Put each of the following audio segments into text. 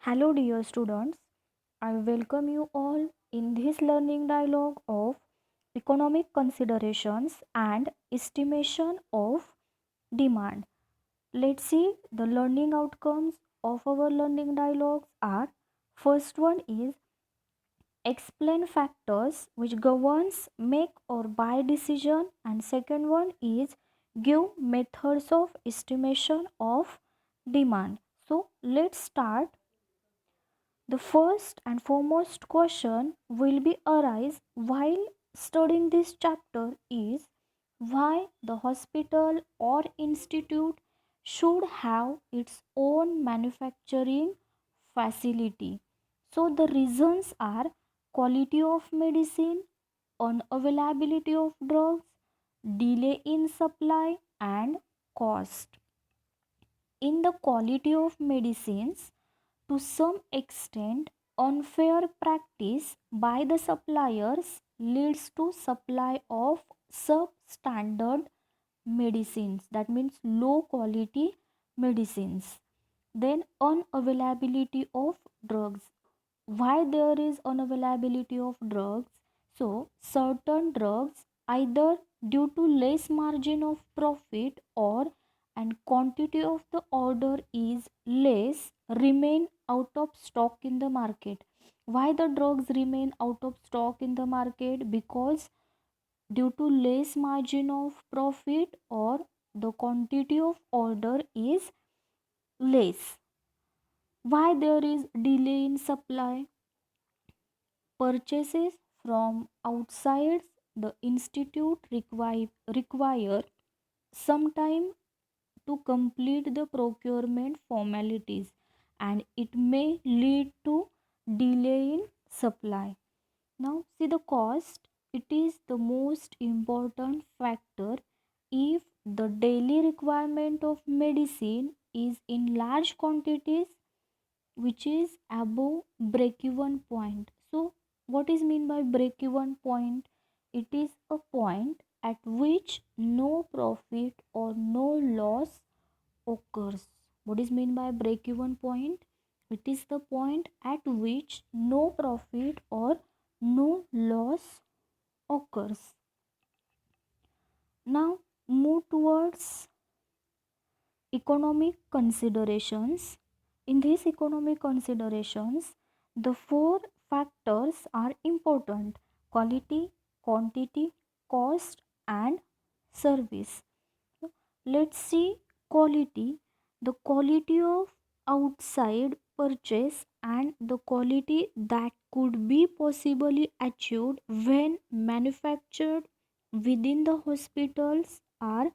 Hello, dear students. I welcome you all in this learning dialogue of economic considerations and estimation of demand. Let's see the learning outcomes of our learning dialogues are first one is explain factors which governs make or buy decision, and second one is give methods of estimation of demand. So let's start. The first and foremost question will be arise while studying this chapter is why the hospital or institute should have its own manufacturing facility. So the reasons are quality of medicine, unavailability of drugs, delay in supply and cost. In the quality of medicines, to some extent, unfair practice by the suppliers leads to supply of substandard medicines, that means low quality medicines. Then unavailability of drugs. Why there is unavailability of drugs? So certain drugs, either due to less margin of profit or and quantity of the order is less, remain out of stock in the market. Why the drugs remain out of stock in the market? Because due to less margin of profit or the quantity of order is less. Why there is delay in supply? Purchases from outside the institute require some time to complete the procurement formalities, and it may lead to delay in supply. Now see the cost. It is the most important factor. If the daily requirement of medicine is in large quantities, which is above break even point. So what is mean by break even point? It is a point at which no profit or no loss occurs. What is mean by break even point? It is the point at which no profit or no loss occurs. Now move towards economic considerations. In these economic considerations, the four factors are important: quality, quantity, cost, and service. Let's see quality. The quality of outside purchase and the quality that could be possibly achieved when manufactured within the hospitals are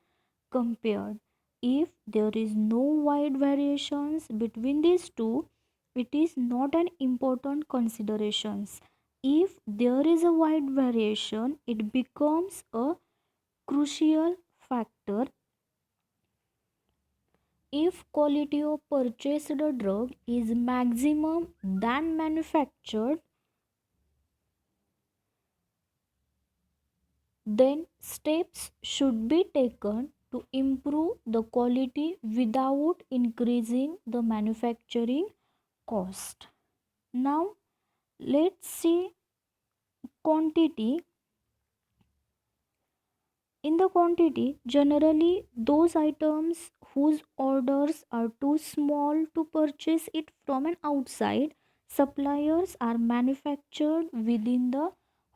compared. If there is no wide variations between these two, it is not an important considerations. If there is a wide variation, it becomes a crucial factor. If quality of purchased drug is maximum than manufactured, then steps should be taken to improve the quality without increasing the manufacturing cost. Now let's see quantity. In the quantity, generally those items whose orders are too small to purchase it from an outside suppliers are manufactured within the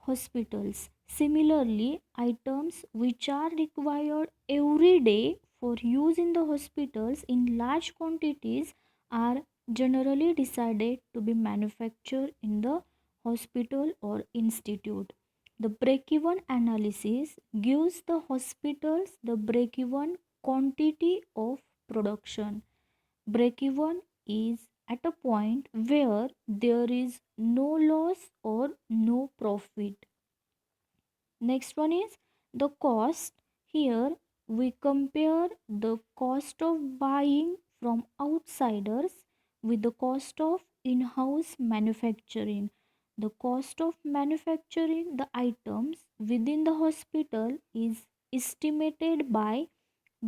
hospitals. Similarly, items which are required every day for use in the hospitals in large quantities are generally decided to be manufactured in the hospital or institute. The break-even analysis gives the hospitals the break-even quantity of production. Break-even is at a point where there is no loss or no profit. Next one is the cost. Here we compare the cost of buying from outsiders with the cost of in-house manufacturing. The cost of manufacturing the items within the hospital is estimated by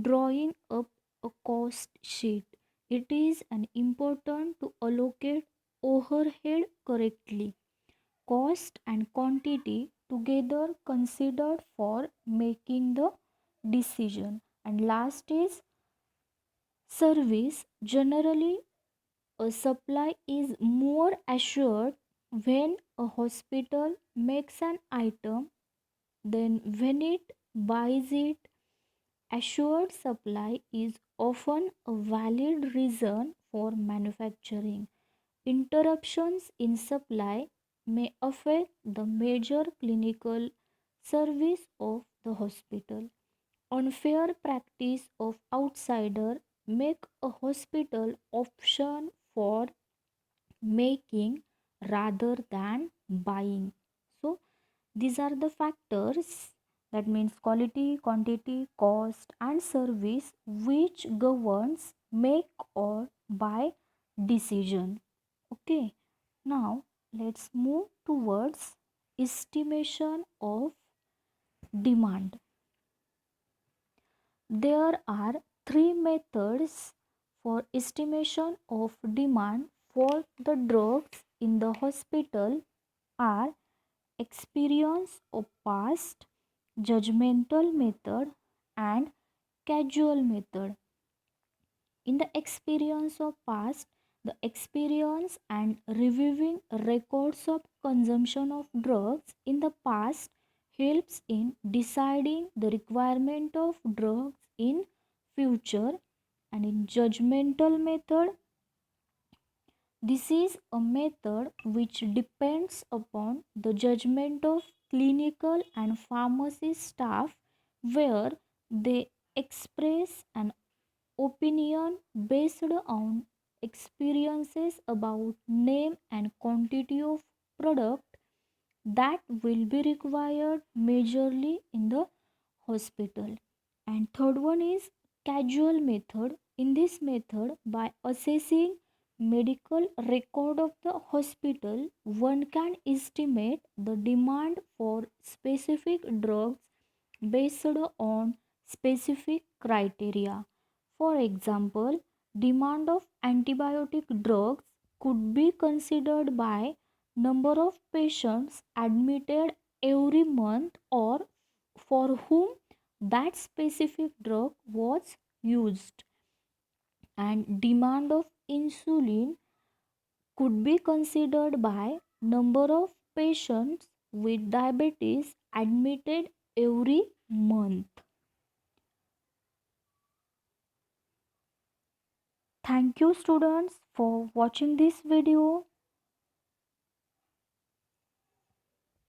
drawing up a cost sheet. It is an important to allocate overhead correctly. Cost and quantity together considered for making the decision. And last is service. Generally, a supply is more assured when a hospital makes an item than when it buys it. Assured supply is often a valid reason for manufacturing. Interruptions in supply may affect the major clinical service of the hospital. Unfair practice of outsider make a hospital option for making rather than buying. So these are the factors, that means quality, quantity, cost and service, which governs make or buy decision. Okay, now let's move towards estimation of demand. There are three methods for estimation of demand for the drugs in the hospital are experience of past, judgmental method and casual method. In the experience of past, the experience and reviewing records of consumption of drugs in the past helps in deciding the requirement of drugs in future. And in judgmental method, this is a method which depends upon the judgment of clinical and pharmacy staff, where they express an opinion based on experiences about name and quantity of product that will be required majorly in the hospital. And third one is casual method. In this method, by assessing medical record of the hospital, one can estimate the demand for specific drugs based on specific criteria. For example, demand of antibiotic drugs could be considered by number of patients admitted every month or for whom that specific drug was used. And demand of insulin could be considered by number of patients with diabetes admitted every month. Thank you students for watching this video.